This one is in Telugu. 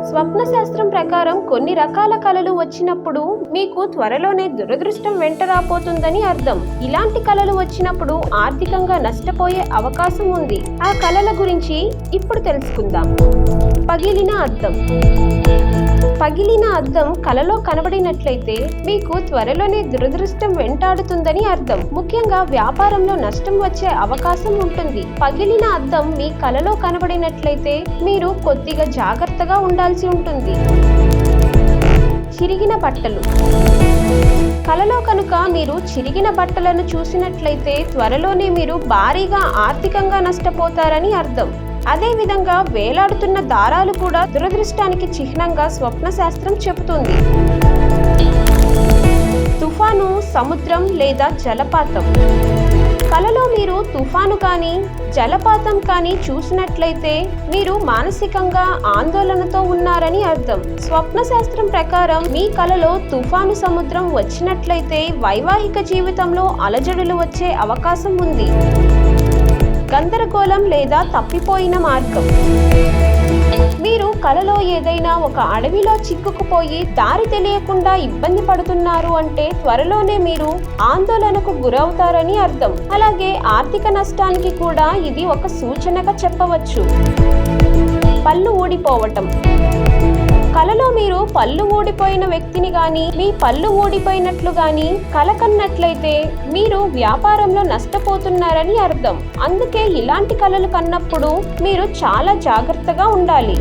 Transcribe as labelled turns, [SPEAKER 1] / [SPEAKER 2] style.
[SPEAKER 1] స్వప్న శాస్త్రం ప్రకారం కొన్ని రకాల కలలు వచ్చినప్పుడు మీకు త్వరలోనే దురదృష్టం వెంట రాబోతుందని అర్థం. ఇలాంటి కలలు వచ్చినప్పుడు ఆర్థికంగా నష్టపోయే అవకాశం ఉంది. ఆ కలల గురించి ఇప్పుడు తెలుసుకుందాం. పగిలిన అద్దం. పగిలిన అద్దం కలలో కనబడినట్లయితే మీకు త్వరలోనే దురదృష్టం వెంటాడుతుందని అర్థం. ముఖ్యంగా వ్యాపారంలో నష్టం వచ్చే అవకాశం ఉంటుంది. పగిలిన అద్దం మీ కలలో కనబడినట్లయితే మీరు కొద్దిగా జాగ్రత్తగా ఉండాల్సి ఉంటుంది. చిరిగిన బట్టలు. కలలో కనుక మీరు చిరిగిన బట్టలను చూసినట్లయితే త్వరలోనే మీరు భారీగా ఆర్థికంగా నష్టపోతారని అర్థం. అదేవిధంగా వేలాడుతున్న దారాలు కూడా దురదృష్టానికి చిహ్నంగా స్వప్న శాస్త్రం చెబుతుంది. తుఫాను, సముద్రం లేదా జలపాతం. కలలో మీరు తుఫాను కానీ జలపాతం కానీ చూసినట్లయితే మీరు మానసికంగా ఆందోళనతో ఉన్నారని అర్థం. స్వప్న శాస్త్రం ప్రకారం మీ కలలో తుఫాను, సముద్రం వచ్చినట్లయితే వైవాహిక జీవితంలో అలజడులు వచ్చే అవకాశం ఉంది. గందరగోళం లేదా తప్పిపోయిన మార్గం. మీరు కలలో ఏదైనా ఒక అడవిలో చిక్కుకుపోయి దారి తెలియకుండా ఇబ్బంది పడుతున్నారు అంటే త్వరలోనే మీరు ఆందోళనకు గురవుతారని అర్థం. అలాగే ఆర్థిక నష్టానికి కూడా ఇది ఒక సూచనగా చెప్పవచ్చు. పళ్ళు ఊడిపోవటం. కలలో మీరు పళ్ళు ఊడిపోయిన వ్యక్తిని గాని మీ పళ్ళు ఊడిపోయినట్లు గాని కల కన్నట్లయితే మీరు వ్యాపారంలో నష్టపోతున్నారని అర్థం. అందుకే ఇలాంటి కలలు కన్నప్పుడు మీరు చాలా జాగ్రత్తగా ఉండాలి.